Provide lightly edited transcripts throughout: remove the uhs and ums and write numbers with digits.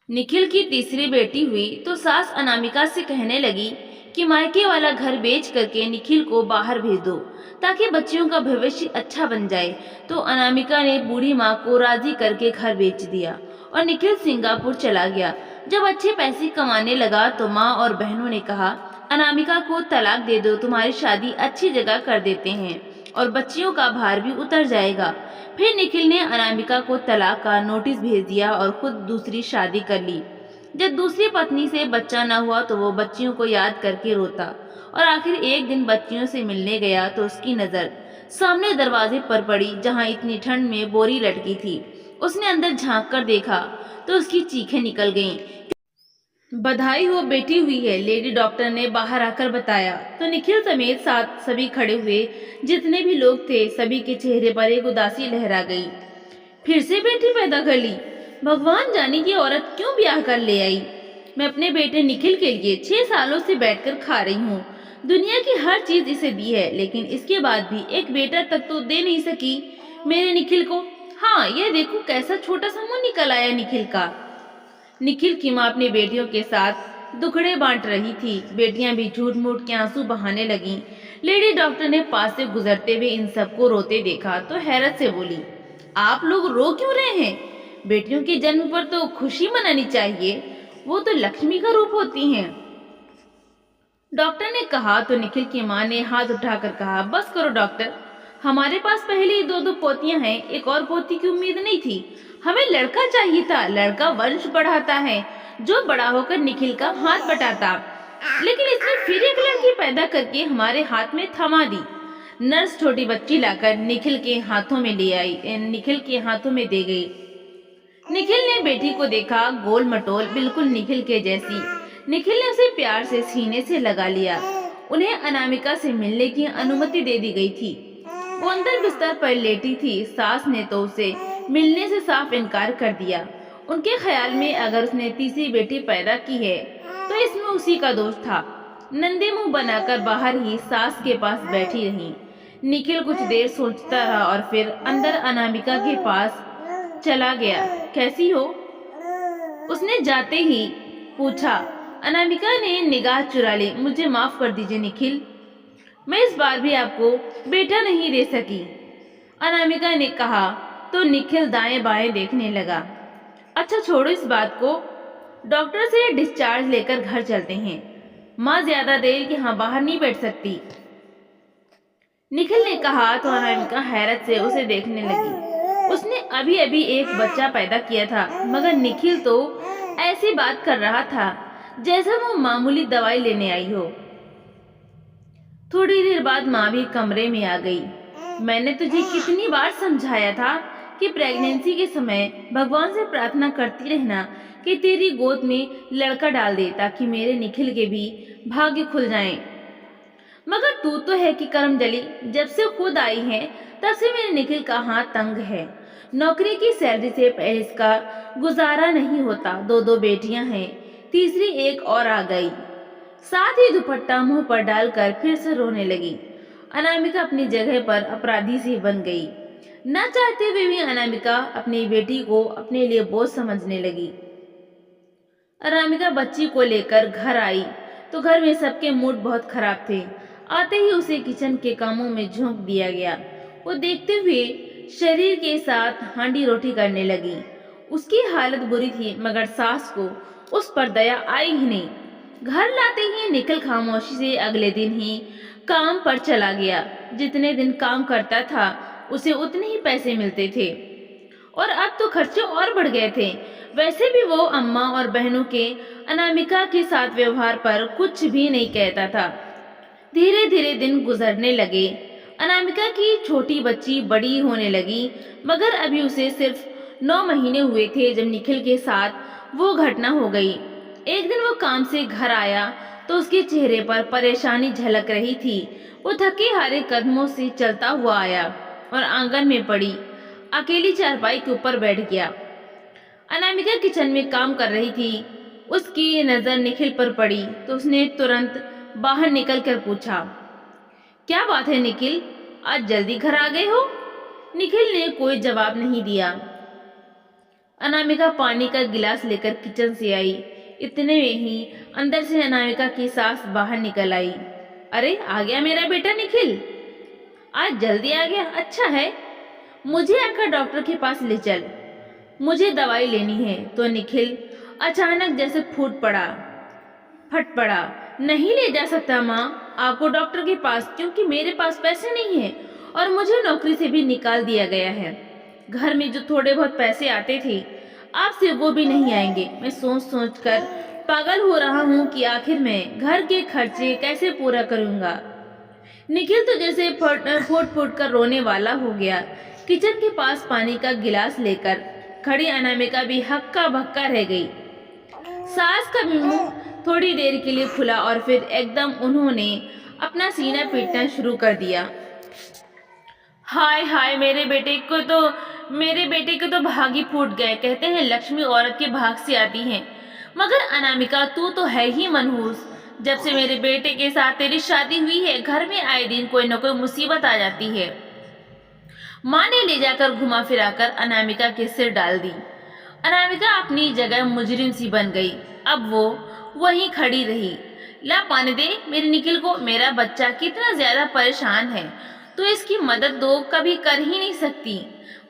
निखिल की तीसरी बेटी हुई तो सास अनामिका से कहने लगी कि मायके वाला घर बेच करके निखिल को बाहर भेज दो ताकि बच्चियों का भविष्य अच्छा बन जाए। तो अनामिका ने बूढ़ी माँ को राजी करके घर बेच दिया और निखिल सिंगापुर चला गया। जब अच्छे पैसे कमाने लगा तो माँ और बहनों ने कहा, अनामिका को तलाक दे दो, तुम्हारी शादी अच्छी जगह कर देते हैं और बच्चियों का भार भी उतर जाएगा। फिर निखिल ने अनामिका को तलाक का नोटिस भेज दिया और खुद दूसरी शादी कर ली। जब दूसरी पत्नी से बच्चा न हुआ तो वो बच्चियों को याद करके रोता और आखिर एक दिन बच्चियों से मिलने गया तो उसकी नजर सामने दरवाजे पर पड़ी जहाँ इतनी ठंड में बोरी लटकी थी। उसने अंदर झांक कर देखा तो उसकी चीखें निकल गईं। बधाई हो, बेटी हुई है, लेडी डॉक्टर ने बाहर आकर बताया। तो निखिल समेत साथ सभी खड़े हुए जितने भी लोग थे, सभी के चेहरे पर एक उदासी लहरा गई। फिर से बेटी पैदा कर ली, भगवान जाने की औरत क्यों ब्याह कर ले आई। मैं अपने बेटे निखिल के लिए 6 सालों से बैठकर खा रही हूँ। दुनिया की हर चीज इसे दी है, लेकिन इसके बाद भी एक बेटा तक तो दे नहीं सकी मेरे निखिल को। हाँ, यह देखो कैसा छोटा सा मुंह निकल आया निखिल का। निखिल की माँ अपनी बेटियों के साथ दुखड़े बांट रही थी। बेटियां भी झूठ मूठ के आंसू बहाने लगीं। लेडी डॉक्टर ने पास से गुजरते हुए इन सबको रोते देखा तो हैरत से बोली, आप लोग रो क्यों रहे हैं? बेटियों के जन्म पर तो खुशी मनानी चाहिए, वो तो लक्ष्मी का रूप होती हैं। डॉक्टर ने कहा तो निखिल की माँ ने हाथ उठाकर कहा, बस करो डॉक्टर, हमारे पास पहले ही 2 पोतियां हैं, एक और पोती की उम्मीद नहीं थी। हमें लड़का चाहिए था, लड़का वंश बढ़ाता है, जो बड़ा होकर निखिल का हाथ बटाता। लेकिन इसने फिर एक लड़की पैदा करके हमारे हाथ में थमा दी। नर्स छोटी बच्ची लाकर निखिल के हाथों में ले आई, निखिल के हाथों में दे गई। निखिल ने बेटी को देखा, गोल मटोल, बिल्कुल निखिल के जैसी। निखिल ने उसे प्यार से सीने से लगा लिया। उन्हें अनामिका से मिलने की अनुमति दे दी गई थी। वो अंदर बिस्तर पर लेटी थी। सास ने तो उसे मिलने से साफ इनकार कर दिया। उनके ख्याल में अगर उसने तीसरी बेटी पैदा की है तो इसमें उसी का दोष था। नंदे मुंह बनाकर बाहर ही सास के पास बैठी रही। निखिल कुछ देर सोचता रहा और फिर अंदर अनामिका के पास चला गया। कैसी हो? उसने जाते ही पूछा। अनामिका ने निगाह चुरा ली। मुझे माफ कर दीजिए निखिल, मैं इस बार भी आपको बेटा नहीं दे सकी, अनामिका ने कहा। तो निखिल दाएं बाएं देखने लगा। अच्छा छोड़ो इस बात को, डॉक्टर से डिस्चार्ज लेकर घर चलते हैं। माँ ज्यादा देर यहाँ बाहर नहीं बैठ सकती, निखिल ने कहा। तो अनामिका हैरत से उसे देखने लगी। उसने अभी अभी एक बच्चा पैदा किया था, मगर निखिल तो ऐसी बात कर रहा था जैसे वो मामूली दवाई लेने आई हो। थोड़ी देर बाद माँ भी कमरे में आ गई। मैंने तुझे कितनी बार समझाया था कि प्रेगनेंसी के समय भगवान से प्रार्थना करती रहना कि तेरी गोद में लड़का डाल दे ताकि मेरे निखिल के भी भाग्य खुल जाएं। मगर तू तो है कि कर्मजली, जब से खुद आई है तब से मेरे निखिल का हाथ तंग है। नौकरी की सैलरी से पहले इसका गुजारा नहीं होता। 2 बेटियां हैं, तीसरी एक और आ गई। साथ ही दुपट्टा मुंह पर डालकर फिर से रोने लगी। अनामिका अपनी जगह पर अपराधी सी बन गई। न चाहते हुए भी अनामिका अपनी बेटी को अपने लिए बोझ समझने लगी। अनामिका बच्ची को लेकर घर आई तो घर में सबके मूड बहुत खराब थे। आते ही उसे किचन के कामों में झोंक दिया गया। वो देखते हुए शरीर के साथ हांडी रोटी करने लगी। उसकी हालत बुरी थी, मगर सास को उस पर दया आई ही नहीं। घर लाते ही निखिल खामोशी से अगले दिन ही काम पर चला गया। जितने दिन काम करता था उसे उतने ही पैसे मिलते थे और अब तो खर्चे और बढ़ गए थे। वैसे भी वो अम्मा और बहनों के अनामिका के साथ व्यवहार पर कुछ भी नहीं कहता था। धीरे धीरे दिन गुजरने लगे। अनामिका की छोटी बच्ची बड़ी होने लगी, मगर अभी उसे सिर्फ 9 महीने हुए थे जब निखिल के साथ वो घटना हो गई। एक दिन वो काम से घर आया तो उसके चेहरे पर परेशानी झलक रही थी। वो थके हारे कदमों से चलता हुआ आया और आंगन में पड़ी अकेली चारपाई के ऊपर बैठ गया। अनामिका किचन में काम कर रही थी। उसकी नजर निखिल पर पड़ी तो उसने तुरंत बाहर निकलकर पूछा, क्या बात है निखिल, आज जल्दी घर आ गए हो? निखिल ने कोई जवाब नहीं दिया। अनामिका पानी का गिलास लेकर किचन से आई। इतने में ही अंदर से अनामिका की सास बाहर निकल आई। अरे आ गया मेरा बेटा निखिल, आज जल्दी आ गया, अच्छा है। मुझे आकर डॉक्टर के पास ले चल, मुझे दवाई लेनी है। तो निखिल अचानक जैसे फट पड़ा। नहीं ले जा सकता माँ आपको डॉक्टर के पास, क्योंकि मेरे पास पैसे नहीं है और मुझे नौकरी से भी निकाल दिया गया है। घर में जो थोड़े बहुत पैसे आते थे आपसे वो भी नहीं आएंगे। मैं सोच कर पागल हो रहा हूँ कि आखिर मैं घर के खर्चे कैसे पूरा करूँगा। निखिल तो जैसे फुट कर रोने वाला हो गया। किचन के पास पानी का गिलास लेकर खड़ी अनामिका भी हक्का बक्का रह गई। सास का भी मुंह थोड़ी देर के लिए खुला और फिर एकदम उन्होंने अपना सीना पीटना शुरू कर दिया। हाय हाय, मेरे बेटे को तो भाग ही फूट गए। कहते हैं लक्ष्मी औरत के भाग से आती है, मगर अनामिका तू तो है ही मनहूस। जब से मेरे बेटे के साथ तेरी शादी हुई है घर में आए दिन कोई न कोई मुसीबत आ जाती है। माँ ने ले जाकर घुमा फिराकर अनामिका के सिर डाल दी। अनामिका अपनी जगह मुजरिम सी बन गई। अब वो वहीं खड़ी रही। ला पानी दे मेरे निखिल को, मेरा बच्चा कितना ज्यादा परेशान है तो इसकी मदद दो, कभी कर ही नहीं सकती।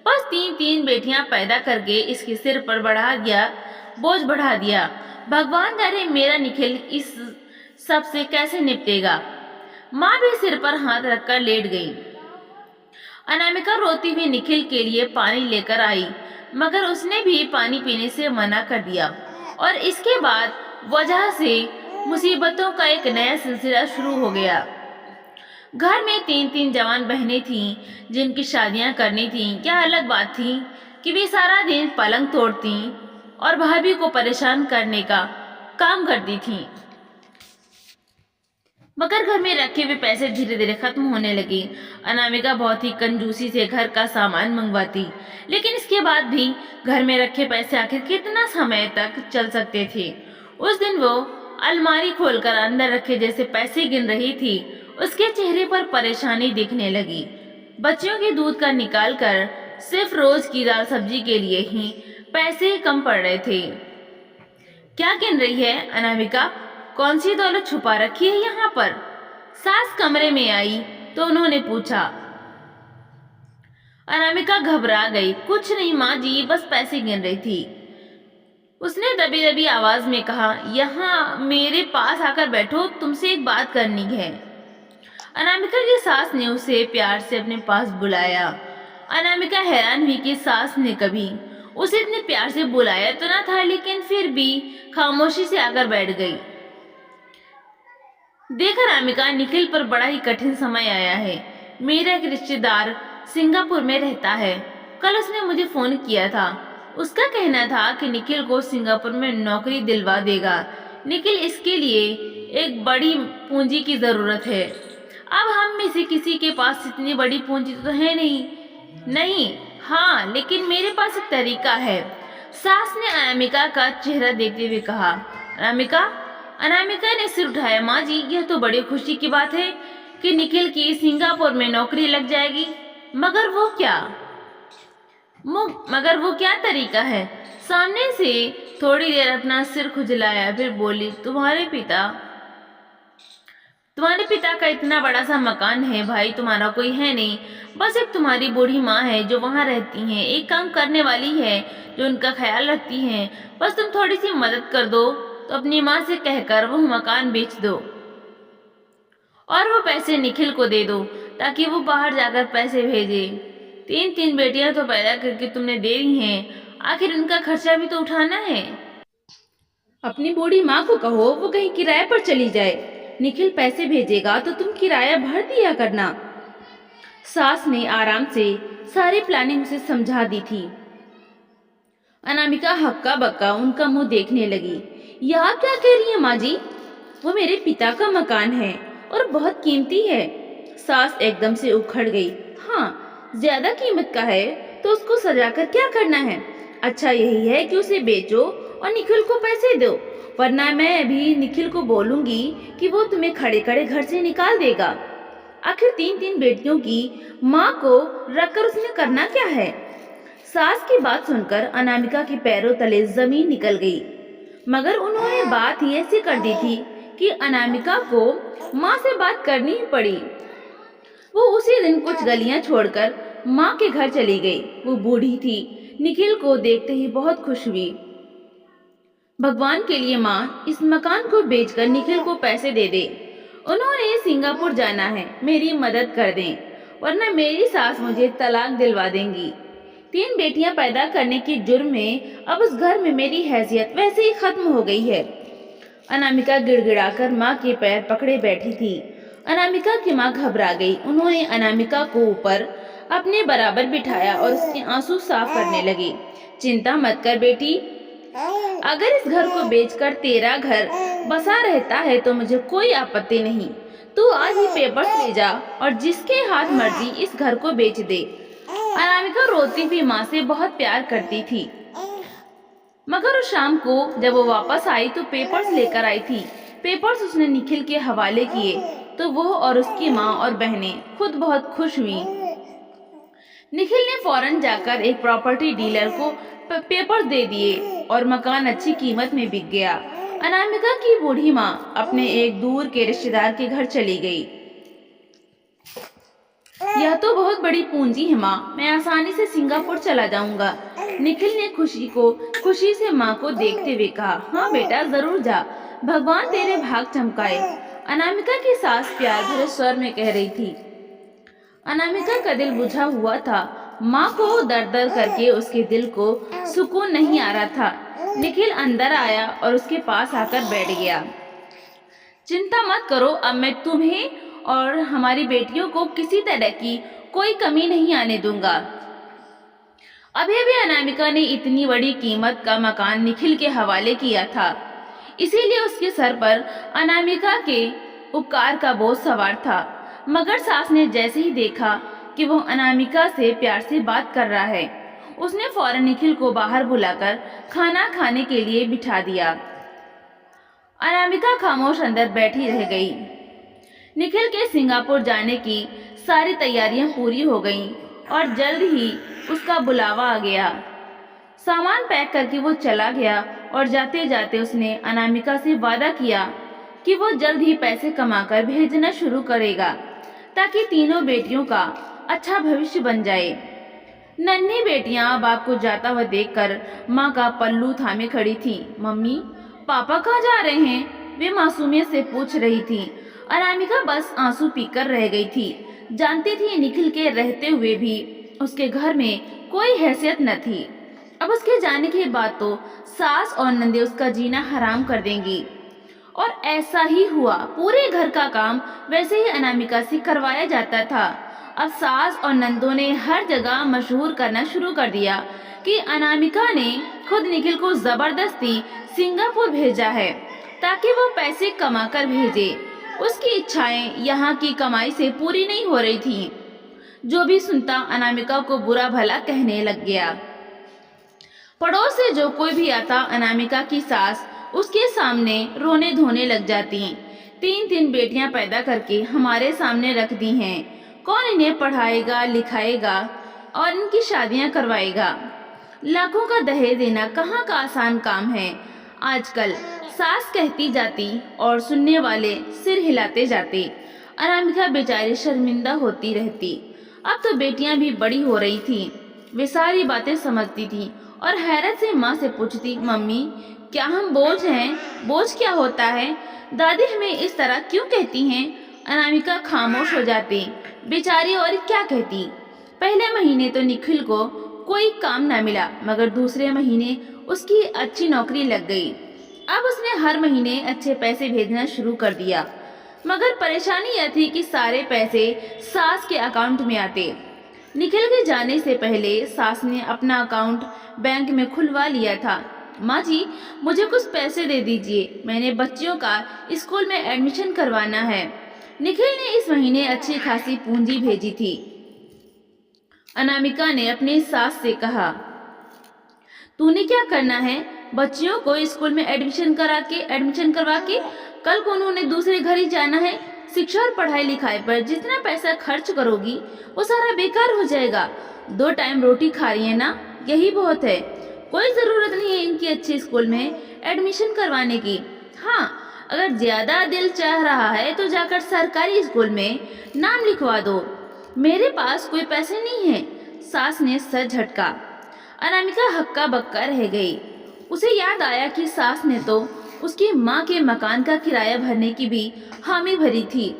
बस तीन बेटियां पैदा करके इसके सिर पर बोझ बढ़ा दिया। भगवान जाने मेरा निखिल इस सब से कैसे निपटेगा। माँ भी सिर पर हाथ रखकर लेट गई। अनामिका रोती हुई निखिल के लिए पानी लेकर आई, मगर उसने भी पानी पीने से मना कर दिया और इसके बाद वजह से मुसीबतों का एक नया सिलसिला शुरू हो गया। घर में तीन जवान बहनें थीं जिनकी शादियां करनी थीं। क्या अलग बात थी कि वे सारा दिन पलंग तोड़ती और भाभी को परेशान करने का काम करती थीं। मगर घर में रखे हुए पैसे धीरे धीरे खत्म होने लगे। अनामिका बहुत ही कंजूसी से घर का सामान मंगवाती, लेकिन इसके बाद भी घर में रखे पैसे आखिर कितना समय तक चल सकते थे। उस दिन वो अलमारी खोलकर अंदर रखे जैसे पैसे गिन रही थी। उसके चेहरे पर परेशानी दिखने लगी। बच्चियों के दूध का निकाल कर सिर्फ रोज की दाल सब्जी के लिए ही पैसे कम पड़ रहे थे। क्या गिन रही है अनामिका? कौन सी दौलत छुपा रखी है यहाँ पर? सास कमरे में आई तो उन्होंने पूछा। अनामिका घबरा गई। कुछ नहीं माँ जी, बस पैसे गिन रही थी। उसने दबी दबी आवाज में कहा, यहाँ मेरे पास आकर बैठो, तुमसे एक बात करनी है। अनामिका की सास ने उसे प्यार से अपने पास बुलाया। अनामिका हैरान हुई कि सास ने कभी उसे इतने प्यार से बुलाया तो ना था, लेकिन फिर भी खामोशी से आकर बैठ गई। देख अनामिका, निखिल पर बड़ा ही कठिन समय आया है। मेरा एक रिश्तेदार सिंगापुर में रहता है। कल उसने मुझे फोन किया था। उसका कहना था कि निखिल को सिंगापुर में नौकरी दिलवा देगा। निखिल इसके लिए एक बड़ी पूंजी की जरूरत है। अब हम में से किसी के पास इतनी बड़ी पूंजी तो है नहीं। हाँ, लेकिन मेरे पास एक तरीका है। सास ने अनामिका का चेहरा देखते हुए कहा। अनामिका ने सिर उठाया। माँ जी, यह तो बड़ी खुशी की बात है कि निखिल की सिंगापुर में नौकरी लग जाएगी, मगर वो क्या तरीका है? सामने से थोड़ी देर अपना सिर खुजलाया, फिर बोली, तुम्हारे पिता का इतना बड़ा सा मकान है भाई, तुम्हारा कोई है नहीं। बस एक तुम्हारी बूढ़ी माँ है जो वहाँ रहती हैं, एक काम करने वाली है जो उनका ख्याल रखती है। बस तुम थोड़ी सी मदद कर दो तो अपनी माँ से कहकर वो मकान बेच दो और वो पैसे निखिल को दे दो ताकि वो बाहर जाकर पैसे भेजे। तीन बेटियां तो पैदा करके तुमने दे दी हैं, आखिर उनका खर्चा भी तो उठाना है। अपनी बूढ़ी माँ को कहो वो कहीं किराए पर चली जाए। निखिल पैसे भेजेगा तो तुम किराया भर दिया करना। सास ने आराम से सारी प्लानिंग उसे समझा दी थी। अनामिका हक्का बक्का उनका मुंह देखने लगी। यह क्या कह रही है माँ जी? वो मेरे पिता का मकान है और बहुत कीमती है। सास एकदम से उखड़ गई। हाँ, ज्यादा कीमत का है तो उसको सजाकर क्या करना है? अच्छा यही है कि उसे बेचो और निखिल को पैसे दो, वरना मैं अभी निखिल को बोलूंगी कि वो तुम्हें खड़े खड़े घर से निकाल देगा। आखिर तीन बेटियों की माँ को रखकर उसने करना क्या है? सास की बात सुनकर अनामिका के पैरों तले जमीन निकल गई, मगर उन्होंने बात ही ऐसी कर दी थी कि अनामिका को माँ से बात करनी ही पड़ी। वो उसी दिन कुछ गलियां छोड़कर माँ के घर चली गई। वो बूढ़ी थी, निखिल को देखते ही बहुत खुश हुई। भगवान के लिए माँ इस मकान को बेचकर निखिल को पैसे दे दे। उन्होंने सिंगापुर जाना है, मेरी मदद कर दें, वरना मेरी सास मुझे तलाक दिलवा देंगी। 3 बेटियां पैदा करने के जुर्म में अब उस घर में मेरी हैसियत वैसे ही खत्म हो गई है। अनामिका गिड़गिड़ाकर माँ के पैर पकड़े बैठी थी। अनामिका की माँ घबरा गई। उन्होंने अनामिका को ऊपर अपने बराबर बिठाया और उसके आंसू साफ करने लगी। चिंता मत कर बेटी, अगर इस घर को बेचकर तेरा घर बसा रहता है तो मुझे कोई आपत्ति नहीं। तू आज ही पेपर्स ले जा और जिसके हाथ मर्जी इस घर को बेच दे। अनामिका रोती हुई माँ से बहुत प्यार करती थी, मगर उस शाम को जब वो वापस आई तो पेपर्स लेकर आई थी। पेपर्स उसने निखिल के हवाले किए तो वो और उसकी माँ और बहनें खुद बहुत खुश हुई। निखिल ने फौरन जाकर एक प्रॉपर्टी डीलर को पेपर दे दिए और मकान अच्छी कीमत में बिक गया। अनामिका की बूढ़ी माँ अपने एक दूर के रिश्तेदार के घर चली गई। यह तो बहुत बड़ी पूंजी है माँ, मैं आसानी से सिंगापुर चला जाऊंगा। निखिल ने खुशी से माँ को देखते हुए कहा। हाँ बेटा, जरूर जा, भगवान तेरे भाग चमकाए, अनामिका की सास प्यार भरे स्वर में कह रही थी। अनामिका का दिल बुझा हुआ था। माँ को दर दर करके उसके दिल को सुकून नहीं आ रहा था। निखिल अंदर आया और उसके पास आकर बैठ गया। चिंता मत करो, अब मैं तुम्हें और हमारी बेटियों को किसी तरह की कोई कमी नहीं आने दूंगा। अभी अभी अनामिका ने इतनी बड़ी कीमत का मकान निखिल के हवाले किया था, इसीलिए उसके सर पर अनामिका के उपकार का बोझ सवार था। मगर सास ने जैसे ही देखा कि वो अनामिका से प्यार से बात कर रहा है, उसने फौरन निखिल को बाहर बुलाकर खाना खाने के लिए बिठा दिया। अनामिका खामोश अंदर बैठी रह गई। निखिल के सिंगापुर जाने की सारी तैयारियां पूरी हो गईं और जल्द ही उसका बुलावा आ गया। सामान पैक करके वो चला गया और जाते जाते उसने अनामिका से वादा किया कि वो जल्द ही पैसे कमाकर भेजना शुरू करेगा ताकि तीनों बेटियों का अच्छा भविष्य बन जाए। नन्ही बेटियां बाप को जाता हुआ देखकर माँ का पल्लू थामे खड़ी थी। मम्मी, पापा कहाँ जा रहे हैं? वे मासूमियत से पूछ रही थी। अनामिका बस आंसू पीकर रह गई थी। जानती थी निखिल के रहते हुए भी उसके घर में कोई हैसियत न थी। अब उसके जाने के बाद तो सास और नंदे उसका जीना हराम कर देंगी। और ऐसा ही हुआ। पूरे घर का काम वैसे ही अनामिका से करवाया जाता था। अब सास और नंदों ने हर जगह मशहूर करना शुरू कर दिया कि अनामिका ने खुद निखिल को जबरदस्ती सिंगापुर भेजा है ताकि वो पैसे कमाकर भेजे। उसकी इच्छाएं यहाँ की कमाई से पूरी नहीं हो रही थी। जो भी सुनता अनामिका को बुरा भला कहने लग गया। पड़ोस से जो कोई भी आता अनामिका की सास उसके सामने रोने धोने लग जाती। 3 बेटियां पैदा करके हमारे सामने रख दी हैं, कौन इन्हें पढ़ाएगा लिखाएगा और इनकी शादियां करवाएगा? लाखों का दहेज देना कहाँ का आसान काम है आजकल, सास कहती जाती और सुनने वाले सिर हिलाते जाते। अनामिका बेचारी शर्मिंदा होती रहती। अब तो बेटियां भी बड़ी हो रही थी। वे सारी बातें समझती थी और हैरत से माँ से पूछती, मम्मी क्या हम बोझ हैं? बोझ क्या होता है? दादी हमें इस तरह क्यों कहती हैं? अनामिका खामोश हो जाती। बेचारी और क्या कहती। पहले महीने तो निखिल को कोई काम न मिला, मगर दूसरे महीने उसकी अच्छी नौकरी लग गई। अब उसने हर महीने अच्छे पैसे भेजना शुरू कर दिया, मगर परेशानी यह थी कि सारे पैसे सास के अकाउंट में आते। निखिल के जाने से पहले सास ने अपना अकाउंट बैंक में खुलवा लिया था। माँ जी, मुझे कुछ पैसे दे दीजिए, मैंने बच्चियों का स्कूल में एडमिशन करवाना है। निखिल ने इस महीने अच्छी खासी पूंजी भेजी थी। अनामिका ने अपनी सास से कहा, तूने क्या करना है? बच्चियों को स्कूल में एडमिशन करवा के कल को उन्होंने दूसरे घर ही जाना है। शिक्षा और पढ़ाई लिखाई पर जितना पैसा खर्च करोगी वो सारा बेकार हो जाएगा। 2 टाइम रोटी खा रही है ना, यही बहुत है। कोई ज़रूरत नहीं है इनकी अच्छे स्कूल में एडमिशन करवाने की। हाँ, अगर ज़्यादा दिल चाह रहा है तो जाकर सरकारी स्कूल में नाम लिखवा दो। मेरे पास कोई पैसे नहीं है। सास ने सर झटका। अनामिका हक्का बक्का रह गई। उसे याद आया कि सास ने तो उसकी माँ के मकान का किराया भरने की भी हामी भरी थी।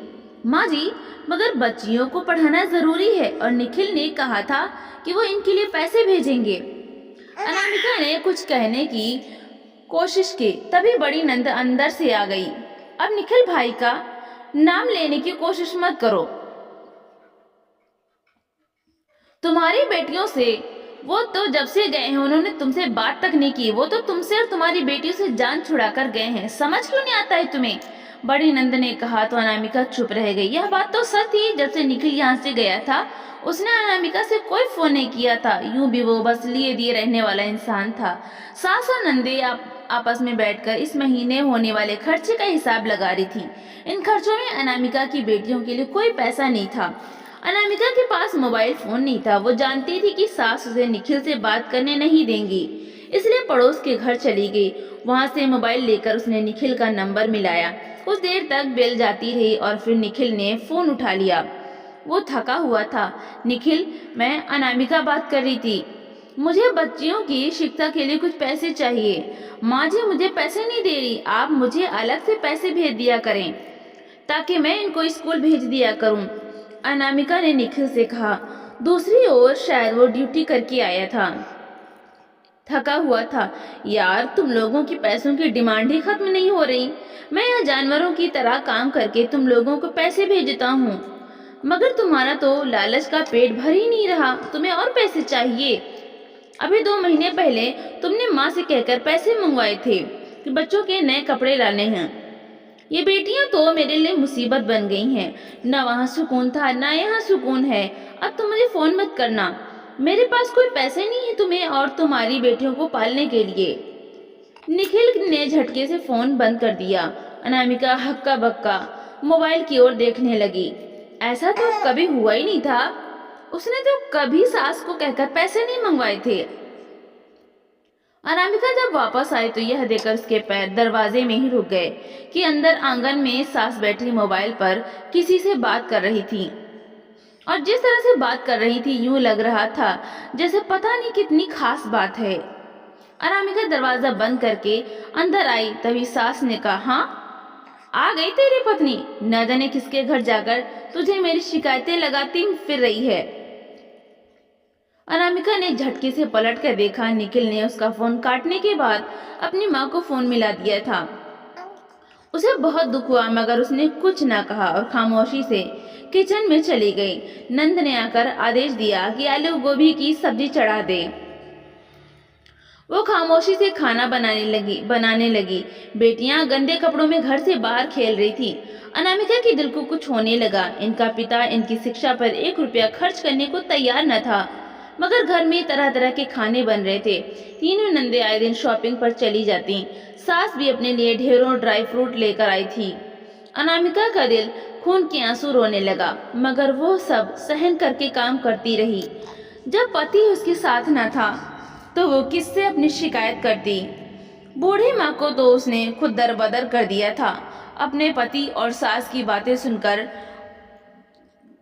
माँ जी, मगर बच्चियों को पढ़ाना जरूरी है और निखिल ने कहा था कि वो इनके लिए पैसे भेजेंगे। अनामिका ने कुछ कहने की कोशिश की, तभी बड़ी नंद अंदर से आ गई। अब निखिल भाई का नाम लेने की कोशिश मत करो। तुम्हारी बेटियों से वो तो जब से गए हैं उन्होंने तुमसे बात तक नहीं की। वो तो तुमसे और तुम्हारी बेटियों से जान छुड़ा कर गए हैं। समझ क्यों नहीं आता है तुम्हें? बड़ी नंद ने कहा तो अनामिका चुप रह गई। यह बात तो सच थी। जब से निखिल यहाँ से गया था उसने अनामिका से कोई फोन नहीं किया था। यूं भी वो बस लिए दिए रहने वाला इंसान था। सास और नंदे आपस में बैठकर इस महीने होने वाले खर्चे का हिसाब लगा रही थी। इन खर्चों में अनामिका की बेटियों के लिए कोई पैसा नहीं था। अनामिका के पास मोबाइल फोन नहीं था। वो जानती थी कि सास उसे निखिल से बात करने नहीं देंगी, इसलिए पड़ोस के घर चली गई। वहां से मोबाइल लेकर उसने निखिल का नंबर मिलाया। कुछ देर तक बेल जाती रही और फिर निखिल ने फोन उठा लिया। वो थका हुआ था। निखिल, मैं अनामिका बात कर रही थी। मुझे बच्चियों की शिक्षा के लिए कुछ पैसे चाहिए। माँ जी मुझे पैसे नहीं दे रही। आप मुझे अलग से पैसे भेज दिया करें ताकि मैं इनको स्कूल भेज दिया करूं। अनामिका ने निखिल से कहा। दूसरी ओर शायद वो ड्यूटी करके आया था, थका हुआ था। यार, तुम लोगों की पैसों की डिमांड ही खत्म नहीं हो रही। मैं यहाँ जानवरों की तरह काम करके तुम लोगों को पैसे भेजता हूँ, मगर तुम्हारा तो लालच का पेट भर ही नहीं रहा। तुम्हें और पैसे चाहिए। अभी 2 महीने पहले तुमने माँ से कहकर पैसे मंगवाए थे कि बच्चों के नए कपड़े लाने हैं। ये बेटियां तो मेरे लिए मुसीबत बन गई हैं। न वहाँ सुकून था न यहाँ सुकून है। अब तुम मुझे फोन मत करना। मेरे पास कोई पैसे नहीं है तुम्हें और तुम्हारी बेटियों को पालने के लिए। निखिल ने झटके से फोन बंद कर दिया। अनामिका हक्का बक्का मोबाइल की ओर देखने लगी। ऐसा तो कभी हुआ ही नहीं था। उसने तो कभी सास को कहकर पैसे नहीं मंगवाए थे। अनामिका जब वापस आई तो यह देखकर उसके पैर दरवाजे में ही रुक गए कि अंदर आंगन में सास बैठी मोबाइल पर किसी से बात कर रही थी। और जिस तरह से बात कर रही थी यूं लग रहा था जैसे पता नहीं कितनी खास बात है। अनामिका दरवाजा बंद करके अंदर आई। तभी सास ने कहा, हाँ, आ गई तेरी पत्नी। न जाने किसके घर जाकर तुझे मेरी शिकायतें लगाती फिर रही है। अनामिका ने झटके से पलट कर देखा। निखिल ने उसका फोन काटने के बाद अपनी माँ को फोन मिला दिया था। उसे बहुत दुख हुआ मगर उसने कुछ न कहा और खामोशी से किचन में चली गई। नंद ने आकर आदेश दिया कि आलू गोभी की सब्जी चढ़ा दे। वो खामोशी से खाना बनाने लगी। बेटियां गंदे कपड़ों में घर से बाहर खेल रही थी। अनामिका के दिल को कुछ होने लगा। इनका पिता इनकी शिक्षा पर 1 रुपया खर्च करने को तैयार न था, मगर घर में तरह तरह के खाने बन रहे थे। तीनों नंदे आए दिन शॉपिंग पर चली जाती। सास भी अपने लिए ढेरों ड्राई फ्रूट लेकर आई थी। अनामिका का दिल खून के आंसू रोने लगा, मगर वो सब सहन करके काम करती रही। जब पति उसके साथ न था तो वो किससे अपनी शिकायत करती। बूढ़ी माँ को तो उसने खुद दरबदर कर दिया था। अपने पति और सास की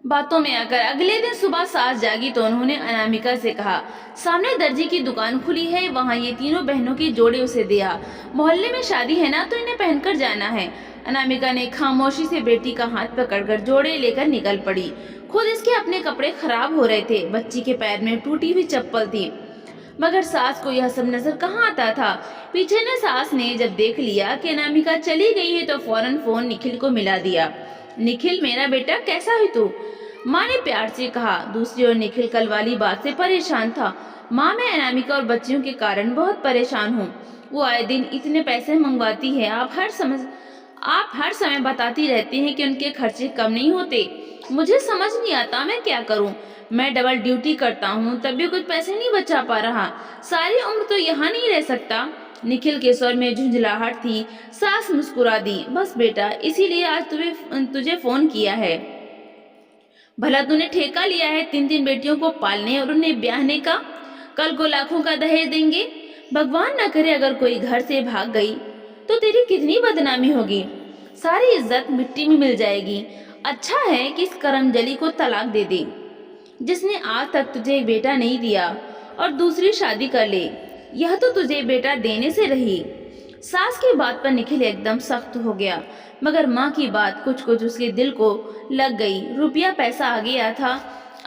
बातों में आकर अगले दिन सुबह सास जागी तो उन्होंने अनामिका से कहा, सामने दर्जी की दुकान खुली है, वहाँ ये तीनों बहनों के जोड़े उसे दिया। मोहल्ले में शादी है ना, तो इन्हें पहनकर जाना है। अनामिका ने खामोशी से बेटी का हाथ पकड़कर जोड़े लेकर निकल पड़ी। खुद इसके अपने कपड़े खराब हो रहे थे। बच्ची के पैर में टूटी हुई चप्पल थी, मगर सास को यह सब नजर कहाँ आता था। पीछे ने सास ने जब देख लिया कि अनामिका चली गई है तो फौरन फोन निखिल को मिला दिया। निखिल, मेरा बेटा, कैसा है तू? माँ ने प्यार से कहा। दूसरी ओर निखिल कल वाली बात से परेशान था। माँ, मैं अनामिका और बच्चियों के कारण बहुत परेशान हूँ। वो आए दिन इतने पैसे मंगवाती है। आप हर समय बताती रहती हैं कि उनके खर्चे कम नहीं होते। मुझे समझ नहीं आता मैं क्या करूँ। मैं डबल ड्यूटी करता हूँ तब भी कुछ पैसे नहीं बचा पा रहा। सारी उम्र तो यहाँ नहीं रह सकता। निखिल के स्वर में झुंझलाहट थी। सास मुस्कुरा दी। बस बेटा, इसीलिए आज तुझे फोन किया है। भला तूने ठेका लिया है 3 बेटियों को पालने और उन्हें ब्याहने का? कल को लाखों का दहेज देंगे। भगवान न करे अगर कोई घर से भाग गई तो तेरी कितनी बदनामी होगी, सारी इज्जत मिट्टी में मिल जाएगी। अच्छा है कि इस करमजली को तलाक दे दे, जिसने आज तक तुझे एक बेटा नहीं दिया, और दूसरी शादी कर ले। यह तो तुझे बेटा देने से रही। सास की बात पर निखिल एकदम सख्त हो गया, मगर माँ की बात कुछ कुछ उसके दिल को लग गई। रुपया पैसा आ गया था,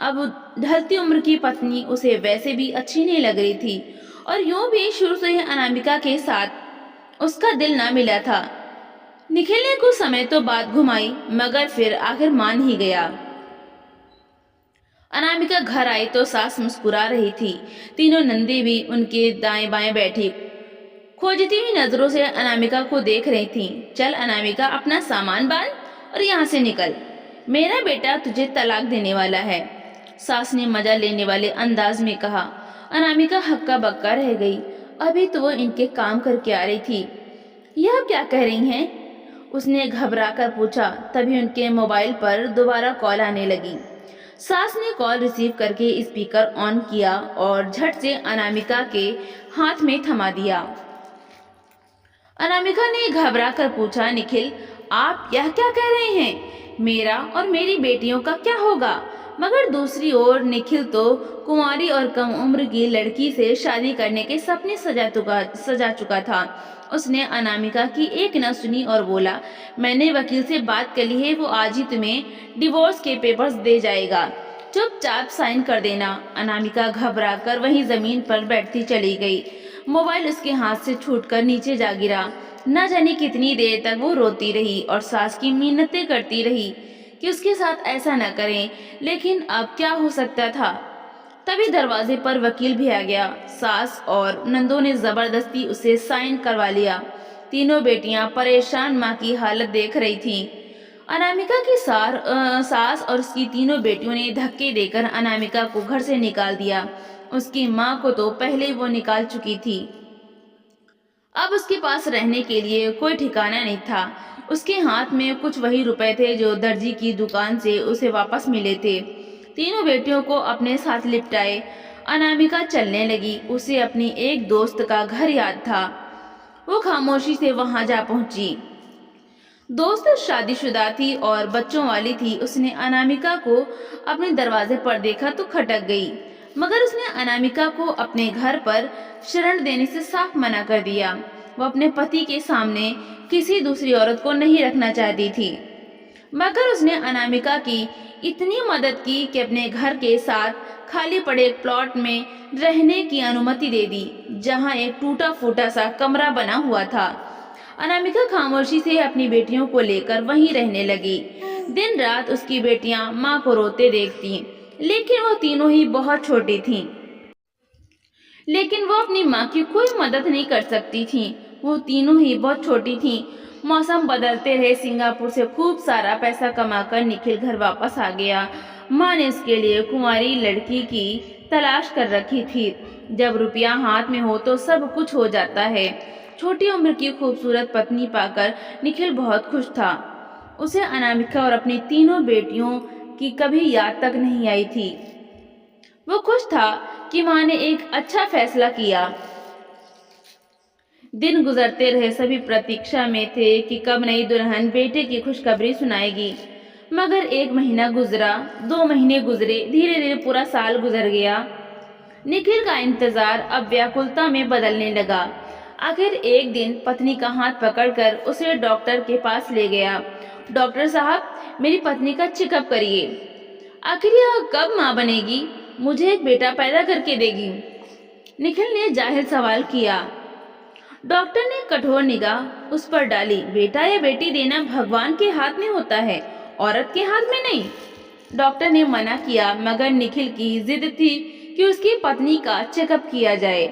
अब ढलती उम्र की पत्नी उसे वैसे भी अच्छी नहीं लग रही थी, और यूं भी शुरू से ही अनामिका के साथ उसका दिल ना मिला था। निखिल ने कुछ समय तो बात घुमाई, मगर फिर आखिर मान ही गया। अनामिका घर आई तो सास मुस्कुरा रही थी। तीनों नंदी भी उनके दाएं बाएं बैठी खोजती हुई नजरों से अनामिका को देख रही थीं। चल अनामिका, अपना सामान बांध और यहाँ से निकल, मेरा बेटा तुझे तलाक देने वाला है, सास ने मजा लेने वाले अंदाज में कहा। अनामिका हक्का बक्का रह गई। अभी तो वो इनके काम करके आ रही थी, यह क्या कह रही हैं? उसने घबरा कर पूछा। तभी उनके मोबाइल पर दोबारा कॉल आने लगी। सास ने कॉल रिसीव करके स्पीकर ऑन किया और झट से अनामिका के हाथ में थमा दिया। अनामिका ने घबरा कर पूछा, निखिल आप यह क्या कह रहे हैं? मेरा और मेरी बेटियों का क्या होगा? मगर दूसरी ओर निखिल तो कुंवारी और कम उम्र की लड़की से शादी करने के सपने सजा चुका था। उसने अनामिका की एक न सुनी और बोला, मैंने वकील से बात कर ली है, वो आज ही तुम्हें डिवोर्स के पेपर्स दे जाएगा, चुपचाप साइन कर देना। अनामिका घबरा कर वहीं जमीन पर बैठती चली गई। मोबाइल उसके हाथ से छूटकर नीचे जा गिरा। न जाने कितनी देर तक वो रोती रही और सास की मिन्नतें करती रही कि उसके साथ ऐसा न करें, लेकिन अब क्या हो सकता था। तभी दरवाजे पर वकील भी आ गया। सास और नंदों ने जबरदस्ती उसे साइन करवा लिया। तीनों बेटियां परेशान माँ की हालत देख रही थीं। अनामिका की सास और उसकी तीनों बेटियों ने धक्के देकर अनामिका को घर से निकाल दिया। उसकी माँ को तो पहले वो निकाल चुकी थी। अब उसके पास रहने के लिए कोई ठिकाना नहीं था। उसके हाथ में कुछ वही रुपए थे जो दर्जी की दुकान से उसे वापस मिले थे। तीनों बेटियों को अपने साथ लिपटाए अनामिका चलने लगी। उसे अपनी एक दोस्त का घर याद था। वो खामोशी से वहां जा पहुंची। दोस्त शादीशुदा थी और बच्चों वाली थी। उसने अनामिका को अपने दरवाजे पर देखा तो खटक गई, मगर उसने अनामिका को अपने घर पर शरण देने से साफ मना कर दिया। वो अपने पति के सामने किसी दूसरी औरत को नहीं रखना चाहती थी, मगर उसने अनामिका की इतनी मदद की कि अपने घर के साथ खाली पड़े एक प्लॉट में रहने की अनुमति दे दी, जहां एक टूटा फूटा सा कमरा बना हुआ था। अनामिका खामोशी से अपनी बेटियों को लेकर वहीं रहने लगी। दिन रात उसकी बेटियां माँ को रोते देखती, लेकिन वो तीनों ही बहुत छोटी थीं। लेकिन वो अपनी माँ की कोई मदद नहीं कर सकती थीं। वो तीनों ही बहुत छोटी थीं। मौसम बदलते रहे। सिंगापुर से खूब सारा पैसा कमाकर निखिल घर वापस आ गया। माँ ने उसके लिए कुंवारी लड़की की तलाश कर रखी थी। जब रुपया हाथ में हो तो सब कुछ हो जाता है। छोटी उम्र की खूबसूरत पत्नी पाकर निखिल बहुत खुश था। उसे अनामिका और अपनी तीनों बेटियों की कभी याद तक नहीं आई थी। वो खुश था कि माँ ने एक अच्छा फैसला किया। दिन गुजरते रहे। सभी प्रतीक्षा में थे कि कब नई दुल्हन बेटे की खुशखबरी सुनाएगी। मगर 1 महीना गुजरा, 2 महीने गुजरे, धीरे धीरे पूरा साल गुजर गया। निखिल का इंतजार अब व्याकुलता में बदलने लगा। आखिर एक दिन पत्नी का हाथ पकड़कर उसे डॉक्टर के पास ले गया। डॉक्टर साहब, मेरी पत्नी का चेकअप करिए। आखिर यह कब माँ बनेगी? मुझे एक बेटा पैदा करके देगी? निखिल ने जाहिर सवाल किया। डॉक्टर ने कठोर निगाह उस पर डाली। बेटा या बेटी देना भगवान के हाथ में होता है, औरत के हाथ में नहीं। डॉक्टर ने मना किया, मगर निखिल की जिद थी कि उसकी पत्नी का चेकअप किया जाए।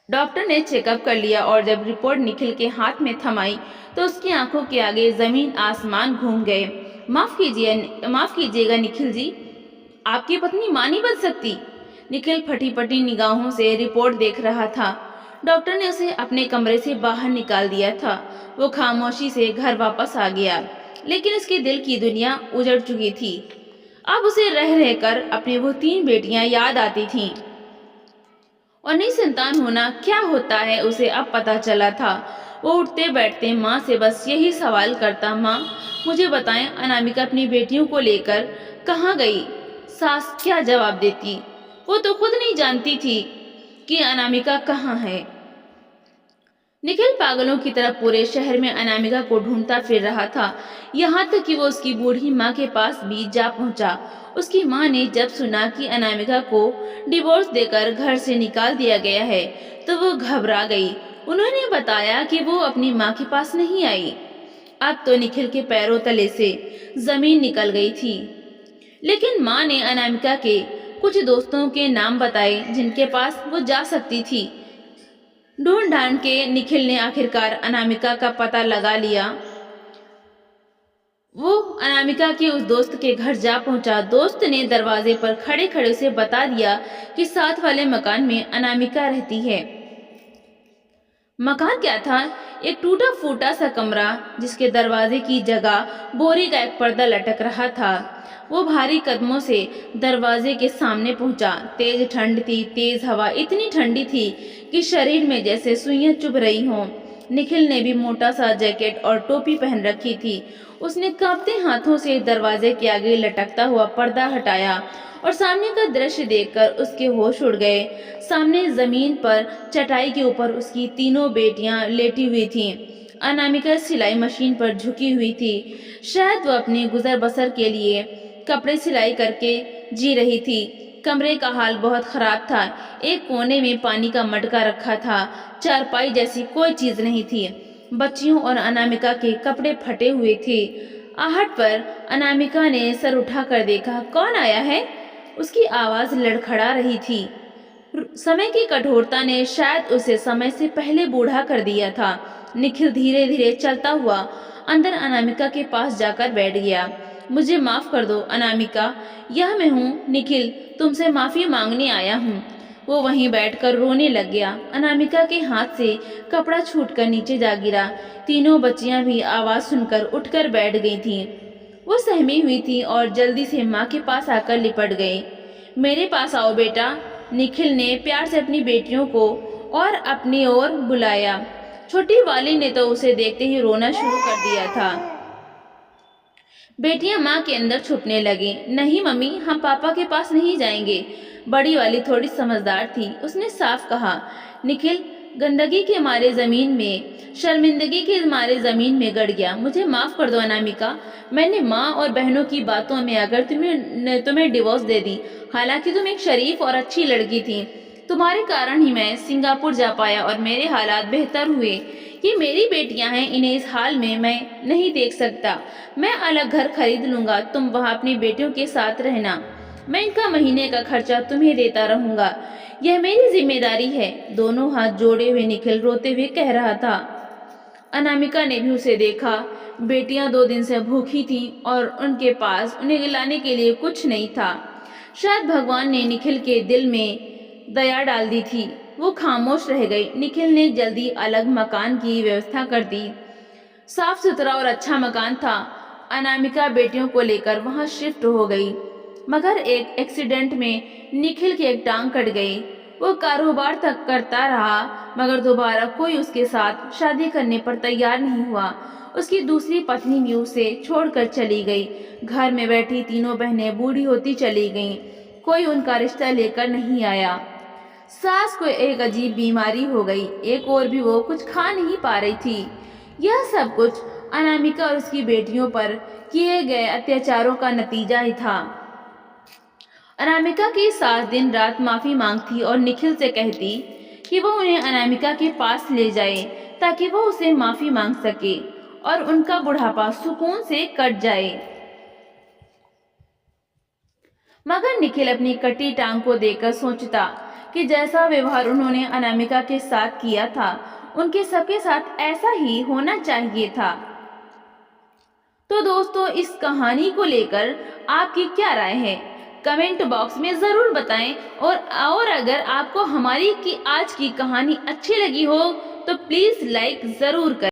डॉक्टर ने चेकअप कर लिया और जब रिपोर्ट निखिल के हाथ में थमाई तो उसकी आंखों के आगे जमीन आसमान घूम गए। माफ कीजिएगा निखिल जी, आपकी पत्नी मां नहीं बन सकती। निखिल फटी फटी निगाहों से रिपोर्ट देख रहा था। डॉक्टर ने उसे अपने कमरे से बाहर निकाल दिया था। वो खामोशी से घर वापस आ गया, लेकिन उसके दिल की दुनिया उजड़ चुकी थी। अब उसे रह रहकर अपनी वो 3 बेटियां याद आती थीं और निसंतान होना क्या होता है उसे अब पता चला था। वो उठते बैठते माँ से बस यही सवाल करता, माँ मुझे बताएं अनामिका अपनी बेटियों को लेकर कहाँ गई। सास क्या जवाब देती, वो तो खुद नहीं जानती थी कि अनामिका कहाँ है। निखिल पागलों की तरह पूरे शहर में अनामिका को ढूंढता फिर रहा था, यहाँ तक कि वो उसकी बूढ़ी माँ के पास भी जा पहुंचा। उसकी माँ ने जब सुना कि अनामिका को डिवोर्स देकर घर से निकाल दिया गया है तो वो घबरा गई। उन्होंने बताया कि वो अपनी माँ के पास नहीं आई। अब तो निखिल के पैरों तले से जमीन निकल गई थी। लेकिन माँ ने अनामिका के कुछ दोस्तों के नाम बताए जिनके पास वो जा सकती थी। ढूंढ ढांड के निखिल ने आखिरकार अनामिका का पता लगा लिया। वो अनामिका के उस दोस्त के घर जा पहुंचा। दोस्त ने दरवाजे पर खड़े खड़े उसे बता दिया कि साथ वाले मकान में अनामिका रहती है। मकान क्या था? एक टूटा फूटा सा कमरा जिसके दरवाजे की जगह बोरी का एक पर्दा लटक रहा था। वो भारी कदमों से दरवाजे के सामने पहुंचा। तेज ठंड थी, तेज हवा इतनी ठंडी थी कि शरीर में जैसे सुइयां चुभ रही हों। निखिल ने भी मोटा सा जैकेट और टोपी पहन रखी थी। उसने कांपते हाथों से दरवाजे के आगे लटकता हुआ पर्दा हटाया और सामने का दृश्य देखकर उसके होश उड़ गए। सामने जमीन पर चटाई के ऊपर उसकी 3 बेटियां लेटी हुई थीं। अनामिका सिलाई मशीन पर झुकी हुई थी। शायद वो अपनी गुजर बसर के लिए कपड़े सिलाई करके जी रही थी। कमरे का हाल बहुत खराब था। एक कोने में पानी का मटका रखा था। चारपाई जैसी कोई चीज नहीं थी। बच्चियों और अनामिका के कपड़े फटे हुए थे। आहट पर अनामिका ने सर उठाकर देखा, कौन आया है? उसकी आवाज लड़खड़ा रही थी। समय की कठोरता ने शायद उसे समय से पहले बूढ़ा कर दिया था। निखिल धीरे धीरे चलता हुआ अंदर अनामिका के पास जाकर बैठ गया। मुझे माफ कर दो अनामिका, यह मैं हूँ निखिल, तुमसे माफी मांगने आया हूँ। वो वहीं बैठकर रोने लग गया। अनामिका के हाथ से कपड़ा छूटकर नीचे जा गिरा। 3 बच्चियां भी आवाज सुनकर उठकर बैठ गई थीं। वो सहमी हुई थी और जल्दी से माँ के पास आकर लिपट गई। मेरे पास आओ बेटा। निखिल ने प्यार से अपनी बेटियों को और अपनी ओर बुलाया। छोटी वाली ने तो उसे देखते ही रोना शुरू कर दिया था। बेटियां माँ के अंदर छुपने लगी। नहीं मम्मी, हम पापा के पास नहीं जाएंगे। बड़ी वाली थोड़ी समझदार थी, उसने साफ कहा। निखिल गंदगी के मारे जमीन में, शर्मिंदगी के मारे जमीन में गड़ गया। मुझे माफ कर दो अनामिका, मैंने माँ और बहनों की बातों में अगर तुम्हें डिवोर्स दे दी। हालांकि तुम एक शरीफ और अच्छी लड़की थी। तुम्हारे कारण ही मैं सिंगापुर जा पाया और मेरे हालात बेहतर हुए। ये मेरी बेटियां हैं, इन्हें इस हाल में मैं नहीं देख सकता। मैं अलग घर खरीद लूंगा, तुम वहाँ अपनी बेटियों के साथ रहना। मैं इनका महीने का खर्चा तुम्हें देता रहूंगा, यह मेरी जिम्मेदारी है। दोनों हाथ जोड़े हुए निखिल रोते हुए कह रहा था। अनामिका ने भी उसे देखा। बेटियां 2 दिन से भूखी थीं और उनके पास उन्हें खिलाने के लिए कुछ नहीं था। शायद भगवान ने निखिल के दिल में दया डाल दी थी। वो खामोश रह गई। निखिल ने जल्दी अलग मकान की व्यवस्था कर दी। साफ सुथरा और अच्छा मकान था। अनामिका बेटियों को लेकर वहां शिफ्ट हो गई। मगर एक एक्सीडेंट में निखिल की एक टांग कट गई। वो कारोबार तक करता रहा मगर दोबारा कोई उसके साथ शादी करने पर तैयार नहीं हुआ। उसकी दूसरी पत्नी भी उसे छोड़कर चली गई। घर में बैठी 3 बहनें बूढ़ी होती चली गईं। कोई उनका रिश्ता लेकर नहीं आया। सास को एक अजीब बीमारी हो गई। एक और भी वो कुछ खा नहीं पा रही थी। यह सब कुछ अनामिका और उसकी बेटियों पर किए गए अत्याचारों का नतीजा ही था। अनामिका की सास दिन रात माफी मांगती और निखिल से कहती कि वो उन्हें अनामिका के पास ले जाए ताकि वो उसे माफी मांग सके और उनका बुढ़ापा सुकून से कट जाए। मगर निखिल अपनी कटी टांग को देखकर सोचता कि जैसा व्यवहार उन्होंने अनामिका के साथ किया था, उनके सबके साथ ऐसा ही होना चाहिए था। तो दोस्तों, इस कहानी को लेकर आपकी क्या राय है? कमेंट बॉक्स में जरूर बताएं। और अगर आपको हमारी आज की कहानी अच्छी लगी हो तो प्लीज लाइक जरूर करें।